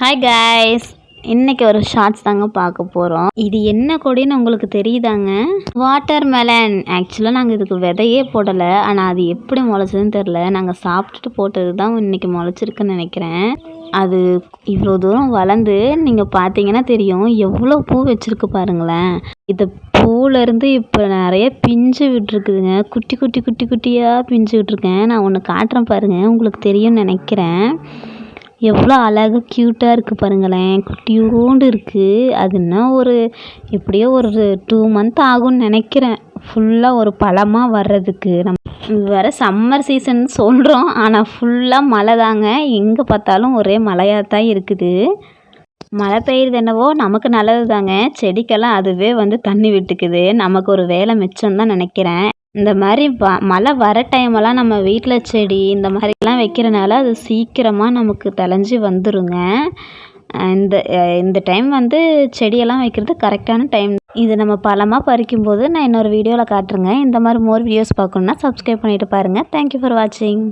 Hi guys, இன்னைக்கு ஒரு shorts தாங்க பார்க்க போகிறோம். இது என்ன கொடின்னு உங்களுக்கு தெரியுதாங்க? Water melon. ஆக்சுவலாக நாங்கள் இதுக்கு விதையே போடலை, ஆனால் அது எப்படி முளைச்சதுன்னு தெரில. நாங்கள் சாப்பிட்டுட்டு போட்டது தான் இன்றைக்கி முளைச்சிருக்குன்னு நினைக்கிறேன். அது இவ்வளோ தூரம் வளர்ந்து நீங்கள் பார்த்தீங்கன்னா தெரியும் எவ்வளோ பூ வச்சுருக்கு பாருங்களேன். இந்த பூவிலேருந்து இப்போ நிறைய பிஞ்சு விட்டுருக்குதுங்க. குட்டி குட்டி குட்டி குட்டியாக பிஞ்சு விட்டுருக்கேன். நான் ஒன்று காட்டுறேன் பாருங்கள், உங்களுக்கு தெரியும்னு நினைக்கிறேன். எவ்வளோ அழகாக க்யூட்டாக இருக்குது பாருங்களேன். குட்டியோண்டு இருக்குது. அதுன்னா எப்படியோ ஒரு 2 மந்த் ஆகும்னு நினைக்கிறேன், ஃபுல்லாக ஒரு பழமாக வர்றதுக்கு. இது வேறு சம்மர் சீசன் சொல்கிறோம், ஆனால் ஃபுல்லாக மழை தாங்க. எங்கே பார்த்தாலும் ஒரே மழையாக தான் இருக்குது. மழை பெய்யுறது என்னவோ நமக்கு நல்லது தாங்க. செடிக்கெல்லாம் அதுவே தண்ணி விட்டுக்குது. நமக்கு ஒரு வேலை மிச்சம் தான் நினைக்கிறேன். இந்த மாதிரி மழை வர டைமெல்லாம் நம்ம வீட்டில் செடி இந்த மாதிரிலாம் வைக்கிறனால அது சீக்கிரமாக நமக்கு தழைஞ்சி வந்துருங்க. இந்த டைம் செடியெல்லாம் வைக்கிறது கரெக்டான டைம். இது நம்ம பழமாக பறிக்கும்போது நான் இன்னொரு வீடியோவில் காட்டுறேங்க. இந்த மாதிரி மோர் வீடியோஸ் பார்க்கணுன்னா சப்ஸ்கிரைப் பண்ணிவிட்டு பாருங்கள். தேங்க்யூ ஃபார் வாட்சிங்.